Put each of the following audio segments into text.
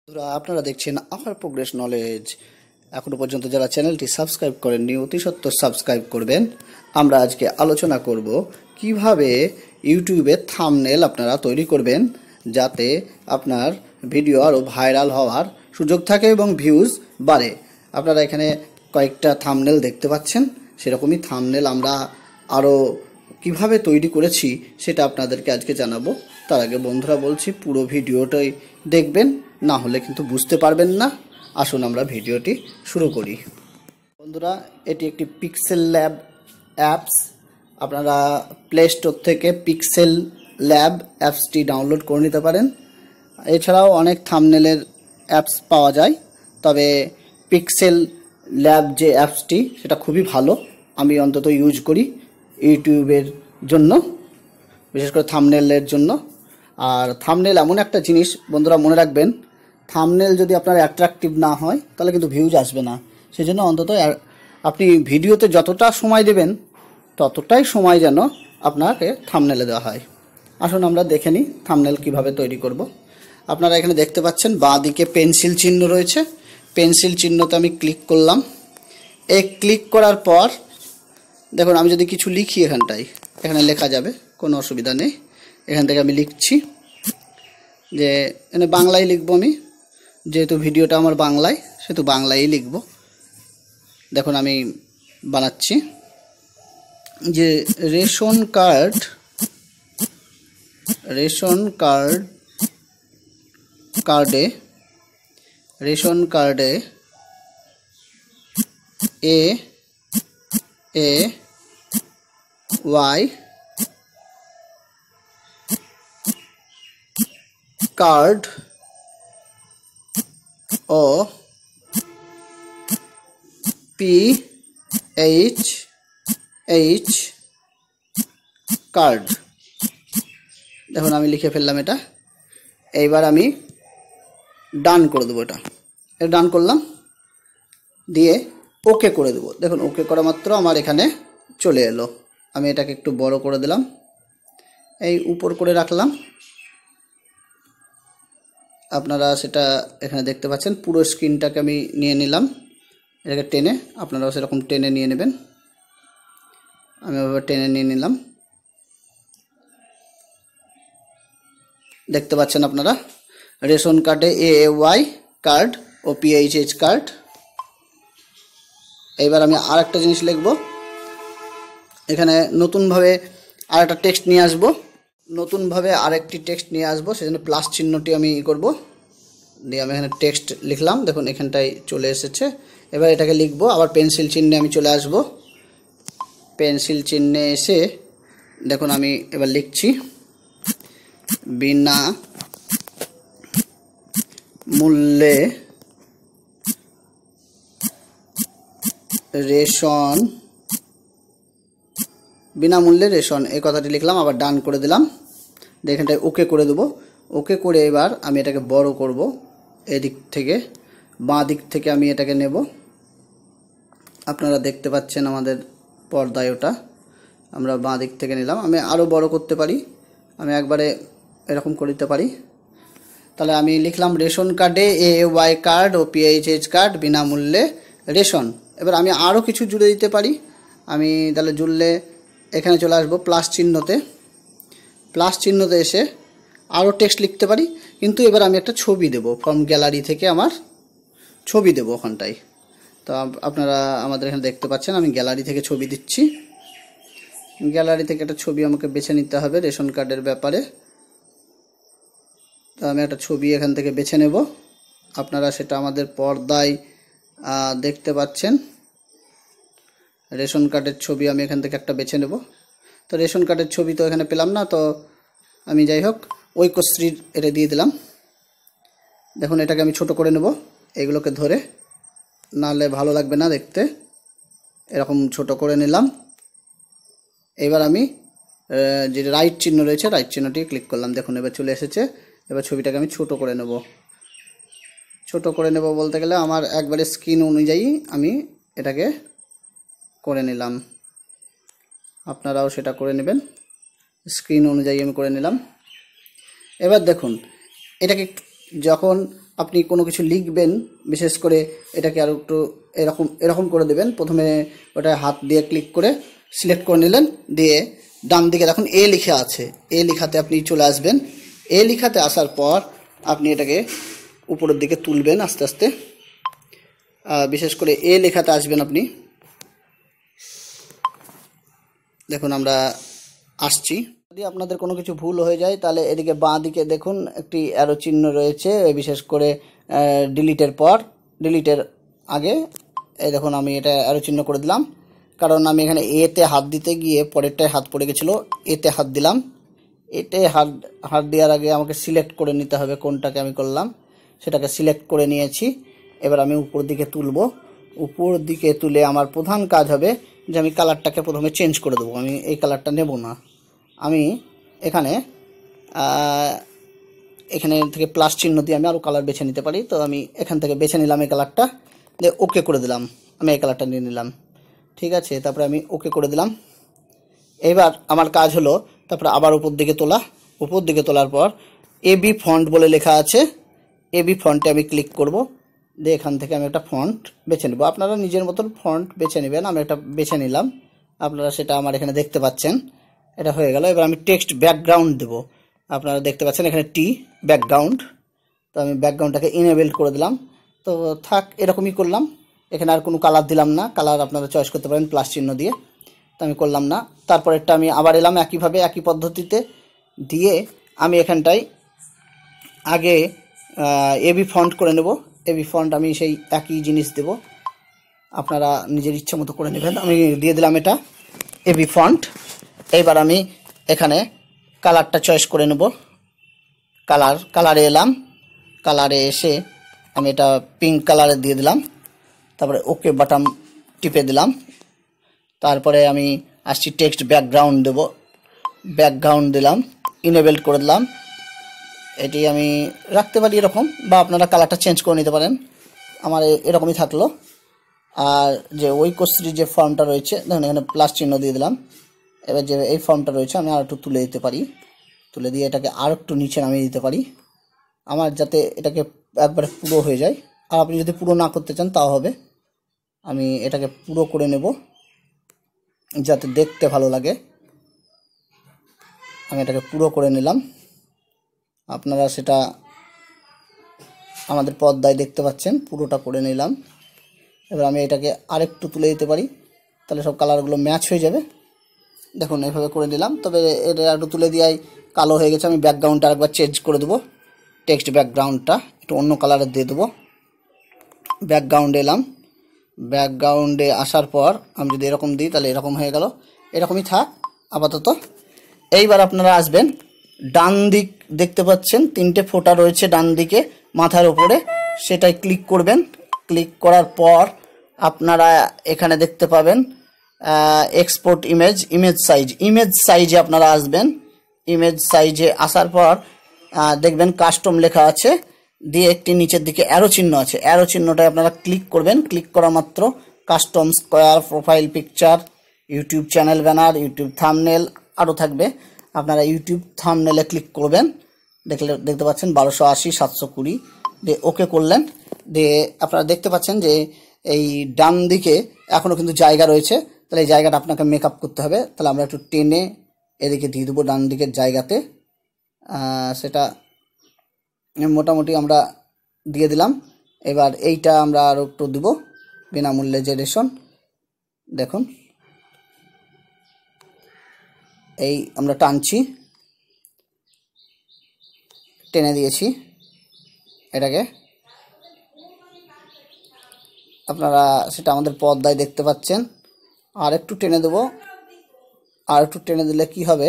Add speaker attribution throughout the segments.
Speaker 1: বন্ধুরা আপনারা দেখছেন আফার প্রোগ্রেস নলেজ। এখনো পর্যন্ত যারা চ্যানেলটি সাবস্ক্রাইব করেননি অতি সত্বর সাবস্ক্রাইব করবেন। আমরা আজকে আলোচনা করব কিভাবে ইউটিউবে থাম্বনেল আপনারা তৈরি করবেন যাতে আপনার ভিডিও আরও ভাইরাল হওয়ার সুযোগ থাকে এবং ভিউজ বাড়ে। আপনারা এখানে কয়েকটা থাম্বনেল দেখতে পাচ্ছেন, সেরকমই থাম্বনেল আমরা আরও কিভাবে তৈরি করেছি সেটা আপনাদেরকে আজকে জানাবো। তার আগে বন্ধুরা বলছি পুরো ভিডিওটাই দেখবেন, না হলে কিন্তু বুঝতে পারবেন না। আসুন আমরা ভিডিওটি শুরু করি। বন্ধুরা এটি একটি পিক্সেল ল্যাব অ্যাপস। আপনারা প্লে স্টোর থেকে পিক্সেল ল্যাব অ্যাপসটি ডাউনলোড করে নিতে পারেন। এছাড়াও অনেক থাম্বনেলের অ্যাপস পাওয়া যায়, তবে পিক্সেল ল্যাব যে অ্যাপসটি সেটা খুবই ভালো, আমি অন্তত ইউজ করি ইউটিউবের জন্য, বিশেষ করে থাম্বনেলের জন্য। আর থাম্বনেল এমন একটা জিনিস বন্ধুরা মনে রাখবেন, থাম্বনেল যদি আপনার অ্যাট্রাকটিভ না হয় তাহলে কিন্তু ভিউজ আসবে না। সেই জন্য অন্তত আপনি ভিডিওতে যতটা সময় দেবেন ততটাই সময় যেন আপনাকে থাম্বনেলে দেওয়া হয়। আসুন আমরা দেখে নিই থাম্বনেল কীভাবে তৈরি করব। আপনারা এখানে দেখতে পাচ্ছেন বাঁ দিকে পেন্সিল চিহ্ন রয়েছে, পেন্সিল চিহ্নতে আমি ক্লিক করলাম। এই ক্লিক করার পর দেখুন আমি যদি কিছু লিখি এখানে লেখা যাবে, কোনো অসুবিধা নেই। এখান থেকে আমি লিখছি যে এখানে বাংলায় লিখব, আমি যেহেতু ভিডিওটা আমার বাংলায় সেহেতু বাংলায় লিখব। দেখুন আমি বানাচ্ছি যে রেশন কার্ডে ওয়াই কার্ড ও PH কার্ড। দেখুন আমি লিখে ফেললাম এটা। এইবার আমি ডান করে দেবো, এটা ডান করলাম, দিয়ে ওকে করে দেবো। দেখুন ওকে করা মাত্র আমার এখানে চলে এলো। আমি এটাকে একটু বড় করে দিলাম, এই উপর করে রাখলাম। আপনারা সেটা এখানে দেখতে পাচ্ছেন, পুরো স্ক্রিনটাকে আমি নিয়ে নিলাম, এটাকে টেনে, আপনারাও সেরকম টেনে নিয়ে নেবেন। আমি এভাবে টেনে নিয়ে নিলাম। দেখতে পাচ্ছেন আপনারা রেশন কার্ডে AAY কার্ড ও PHH কার্ড। এইবার আমি আর একটা জিনিস লিখব, এখানে নতুনভাবে আর একটা টেক্সট নিয়ে আসবো, আরেকটি টেক্সট নিয়ে আসবো। সেজন্য প্লাস চিহ্নটি আমি করব, দিয়ে আমি এখানে টেক্সট লিখলাম। দেখুন এখানটায় চলে এসেছে। এবার এটাকে লিখবো, আবার পেন্সিল চিহ্নে আমি চলে আসব। পেন্সিল চিহ্নে এসে দেখুন আমি এবার লিখছি বিনা মূল্যে রেশন, এই কথাটি লিখলাম, আবার ডান করে দিলাম। এখানটায় ওকে করে দেবো। ওকে করে এবার আমি এটাকে বড় করব। এদিক থেকে বাঁ দিক থেকে আমি এটাকে নেব। আপনারা দেখতে পাচ্ছেন আমাদের পর্দায় ওটা, আমরা বাঁ দিক থেকে নিলাম। আমি আরও বড় করতে পারি, আমি একবারে এরকম করে দিতে পারি। তাহলে আমি লিখলাম রেশন কার্ডে AAY কার্ড ও PHH কার্ড বিনামূল্যে রেশন। এবার আমি আরও কিছু জুড়ে দিতে পারি। আমি তাহলে জুড়লে এখানে চলে আসবো প্লাস চিহ্নতে এসে আরও টেক্সট লিখতে পারি, কিন্তু এবার আমি একটা ছবি দেব, ফ্রম গ্যালারি থেকে আমার ছবি দেব ওখানটায়। তো আপনারা আমাদের এখানে দেখতে পাচ্ছেন আমি গ্যালারি থেকে ছবি দিচ্ছি। গ্যালারি থেকে একটা ছবি আমাকে বেছে নিতে হবে রেশন কার্ডের ব্যাপারে। তো আমি একটা ছবি এখান থেকে বেছে নেব। আপনারা সেটা আমাদের পর্দায় দেখতে পাচ্ছেন। রেশন কার্ডের ছবি আমি এখান থেকে একটা বেছে নেব। তো রেশন কার্ডের ছবি তো এখানে পেলাম না, তো আমি যাই হোক ঐক্যশ্রীর এটা দিয়ে দিলাম। দেখুন এটাকে আমি ছোট করে নেব, এগুলোকে ধরে, নাহলে ভালো লাগবে না দেখতে। এরকম ছোট করে নিলাম। এবার আমি যে রাইট চিহ্ন রয়েছে রাইট চিহ্নটি ক্লিক করলাম। দেখুন এবার চলে এসেছে। এবার ছবিটাকে আমি ছোট করে নেব বলতে গেলে আমার একবারে স্ক্রিন অনুযায়ী আমি এটাকে করে নিলাম। আপনারাও সেটা করে নেবেন, স্ক্রিন অনুযায়ী আমি করে নিলাম। এবার দেখুন এটাকে যখন আপনি কোনো কিছু লিখবেন, বিশেষ করে এটাকে আর একটু এরকম এরকম করে দেবেন। প্রথমে ওটা হাত দিয়ে ক্লিক করে সিলেক্ট করে নিলেন, দিয়ে ডান দিকে দেখুন এ লেখা আছে, এ লেখাতে আপনি চলে আসবেন। এ লেখাতে আসার পর আপনি এটাকে উপরের দিকে তুলবেন আস্তে আস্তে। বিশেষ করে এ লেখাতে আসবেন আপনি। দেখুন আমরা আসছি। যদি আপনাদের কোনো কিছু ভুল হয়ে যায় তাহলে এদিকে বাঁ দিকে দেখুন একটি অ্যারো চিহ্ন রয়েছে, বিশেষ করে ডিলিটের পর, ডিলিটের আগে এই দেখুন আমি এটা অ্যারো চিহ্ন করে দিলাম, কারণ আমি এখানে এতে হাত দিতে গিয়ে পরেরটায় হাত পড়ে গেছিলো। এতে হাত দিলাম, এতে হাত দেওয়ার আগে আমাকে সিলেক্ট করে নিতে হবে কোনটাকে আমি করলাম, সেটাকে সিলেক্ট করে নিয়েছি। এবার আমি উপর দিকে তুলব, উপর দিকে তুলে আমার প্রধান কাজ হবে যে আমি কালারটাকে প্রথমে চেঞ্জ করে দেবো। আমি এই কালারটা নেব না, আমি এখানে এখানে থেকে প্লাস চিহ্ন দিয়ে আমি আরও কালার বেছে নিতে পারি। তো আমি এখান থেকে বেছে নিলাম এই কালারটা, দিয়ে ওকে করে দিলাম। আমি এই কালারটা নিয়ে নিলাম, ঠিক আছে। তারপরে আমি ওকে করে দিলাম। এবার আমার কাজ হলো তারপরে আবার উপর দিকে তোলা, উপর দিকে তোলার পর এবি ফন্ট বলে লেখা আছে, এবি ফন্টে আমি ক্লিক করব, দিয়ে এখান থেকে আমি একটা ফন্ট বেছে নেব। আপনারা নিজের মতন ফন্ট বেছে নেবেন, আমি একটা বেছে নিলাম, আপনারা সেটা আমার এখানে দেখতে পাচ্ছেন। এটা হয়ে গেল। এবার আমি টেক্সট ব্যাকগ্রাউন্ড দেব, আপনারা দেখতে পাচ্ছেন এখানে টি ব্যাকগ্রাউন্ড। তো আমি ব্যাকগ্রাউন্ডটাকে ইনেবল করে দিলাম। তো থাক, এরকমই করলাম, এখানে আর কোনো কালার দিলাম না। কালার আপনারা চয়েস করতে পারেন প্লাস চিহ্ন দিয়ে, তো আমি করলাম না। তারপরেরটা আমি আবার এলাম একইভাবে, একই পদ্ধতিতে দিয়ে আমি এখানটায় আগে এবি ফন্ট করে নেব। এবি ফন্ট আমি সেই একই জিনিস দেব, আপনারা নিজের ইচ্ছা মতো করে নেবেন। আমি দিয়ে দিলাম এটা এবি ফন্ট। এইবার আমি এখানে কালারটা চয়েস করে নেব, কালারে এলাম, কালারে এসে আমি এটা পিঙ্ক কালারে দিয়ে দিলাম। তারপরে ওকে বাটন টিপে দিলাম। তারপরে আমি আসছি টেক্সট ব্যাকগ্রাউন্ড দেব, ব্যাকগ্রাউন্ড দিলাম, ইনেবল করে দিলাম। এটি আমি রাখতে পারি এরকম, বা আপনারা কালারটা চেঞ্জ করে নিতে পারেন। আমার এরকমই থাকলো। আর যে ঐকশ্রী যে ফর্মটা রয়েছে দেখুন এখানে প্লাস চিহ্ন দিয়ে দিলাম। এবার যে এই ফর্মটা রয়েছে আমি আর একটু তুলে দিতে পারি, তুলে দিয়ে এটাকে আর একটু নিচে নামিয়ে দিতে পারি, আমার যাতে এটাকে একবারে পুরো হয়ে যায়। আর আপনি যদি পুরো না করতে চান তাও হবে। আমি এটাকে পুরো করে নেব যাতে দেখতে ভালো লাগে। আমি এটাকে পুরো করে নিলাম, আপনারা সেটা আমাদের পর্দায় দেখতে পাচ্ছেন, পুরোটা করে নিলাম। এবার আমি এটাকে আরেকটু তুলে দিতে পারি, তাহলে সব কালারগুলো ম্যাচ হয়ে যাবে। দেখুন এইভাবে করে নিলাম। তবে এটা একটু তুলে দিয়াই কালো হয়ে গেছে। আমি ব্যাকগ্রাউন্ডটা আরেকবার চেঞ্জ করে দেবো, টেক্সট ব্যাকগ্রাউন্ডটা একটু অন্য কালারের দিয়ে দেবো। ব্যাকগ্রাউন্ডে এলাম, ব্যাকগ্রাউন্ডে আসার পর আমি যদি এরকম দিই তাহলে এরকম হয়ে গেল। এরকমই থাক আপাতত। এইবার আপনারা আসবেন ডান দিক, দেখতে পাচ্ছেন তিনটে ফোঁটা রয়েছে ডান দিকে মাথার উপরে, সেটাই ক্লিক করবেন। ক্লিক করার পর আপনারা এখানে দেখতে পাবেন এক্সপোর্ট ইমেজ, ইমেজ সাইজে আপনারা আসবেন। ইমেজ সাইজে আসার পর দেখবেন কাস্টম লেখা আছে, দিয়ে একটি নিচের দিকে অ্যারো চিহ্ন আছে, অ্যারো চিহ্নটায় আপনারা ক্লিক করবেন। ক্লিক করা মাত্র custom square, profile picture, YouTube channel banner, YouTube thumbnail আরও থাকবে। আপনারা ইউটিউব থাম্বনেলে ক্লিক করবেন, দেখতে পাচ্ছেন 1280 720 দিয়ে ওকে করলেন। দিয়ে আপনারা দেখতে পাচ্ছেন যে এই ডান দিকে এখনও কিন্তু জায়গা রয়েছে, তাহলে এই জায়গাটা আপনাকে মেকআপ করতে হবে। তাহলে আমরা একটু টেনে এদিকে দিয়ে দেবো ডান দিকের জায়গাতে, সেটা মোটামুটি আমরা দিয়ে দিলাম। এবার এইটা আমরা আরও একটু দিব, বিনামূল্যে যে রেশন দেখুন এই আমরা টানছি, টেনে দিয়েছি এটাকে, আপনারা সেটা আমাদের পর্দায় দেখতে পাচ্ছেন। আর একটু টেনে দেবো, আর একটু টেনে দিলে কি হবে,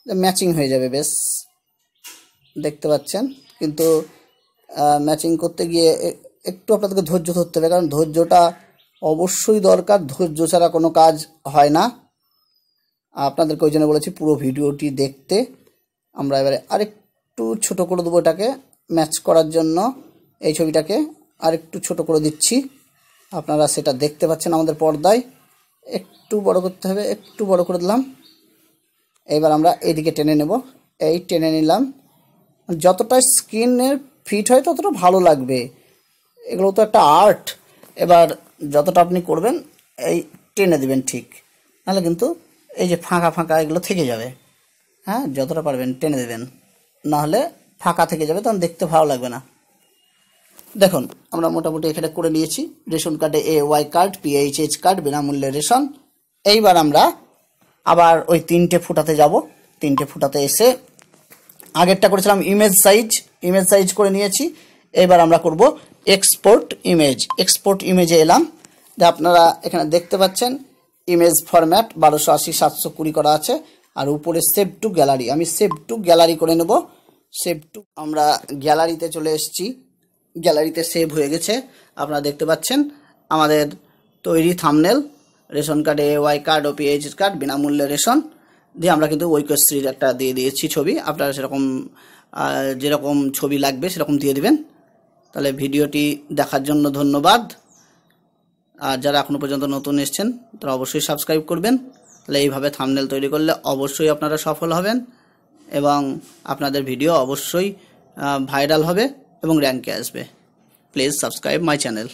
Speaker 1: ম্যাচিং হয়ে যাবে বেশ, দেখতে পাচ্ছেন। কিন্তু ম্যাচিং করতে গিয়ে একটু আপনাদেরকে ধৈর্য ধরতে হবে, কারণ ধৈর্যটা অবশ্যই দরকার, ধৈর্য ছাড়া কোনো কাজ হয় না। আপনাদেরকে ওই জন্য বলেছি পুরো ভিডিওটি দেখতে। আমরা এবারে আরেকটু ছোট করে দেবো এটাকে ম্যাচ করার জন্য, এই ছবিটাকে আরেকটু ছোট করে দিচ্ছি, আপনারা সেটা দেখতে পাচ্ছেন আমাদের পর্দায়। একটু বড় করতে হবে, একটু বড় করে দিলাম। এবার আমরা এইদিকে টেনে নেব, এই টেনে নিলাম, যতটা স্ক্রিনের ফিট হয় ততটা ভালো লাগবে। এগুলো তো একটা আর্ট। এবার যতটা আপনি করবেন এই টেনে দিবেন ঠিক, নাহলে কিন্তু এই যে ফাঁকা ফাঁকা এগুলো থেকে যাবে। হ্যাঁ, যতটা পারবেন টেনে দেবেন, নাহলে ফাঁকা থেকে যাবে, তখন দেখতে ভালো লাগবে না। দেখুন আমরা মোটামুটি এখানে করে নিয়েছি। রেশন কার্ডে AY কার্ড, PHH কার্ড, বিনামূল্যে রেশন। এইবার আমরা আবার ওই 3টে ফুটাতে যাব। 3টে ফুটাতে এসে আগেরটা করেছিলাম ইমেজ সাইজ করে নিয়েছি। এবার আমরা করব এক্সপোর্ট ইমেজ। এক্সপোর্ট ইমেজে এলাম, যে আপনারা এখানে দেখতে পাচ্ছেন ইমেজ ফরম্যাট 1280/720 করা আছে, আর উপরে সেভ টু গ্যালারি। আমি সেভ টু গ্যালারি করে নেব। সেভ টু, আমরা গ্যালারিতে চলে এসেছি। গ্যালারিতে সেভ হয়ে গেছে। আপনারা দেখতে পাচ্ছেন আমাদের তৈরি থাম্বনেল। রেশন কার্ডে AY কার্ড ও PHH কার্ড, বিনামূল্যে রেশন দিয়ে আমরা কিন্তু ঐক্যশ্রীর একটা দিয়ে দিয়েছি ছবি। আপনারা সেরকম যেরকম ছবি লাগবে সেরকম দিয়ে দিবেন। তাহলে ভিডিওটি দেখার জন্য ধন্যবাদ। আর যারা এখনো পর্যন্ত নতুন এসেছেন তারা অবশ্যই সাবস্ক্রাইব করবেন। তাহলে এইভাবে থাম্বনেল তৈরি করলে অবশ্যই আপনারা সফল হবেন এবং আপনাদের ভিডিও অবশ্যই ভাইরাল হবে এবং র্যাঙ্কে আসবে। Please subscribe my channel.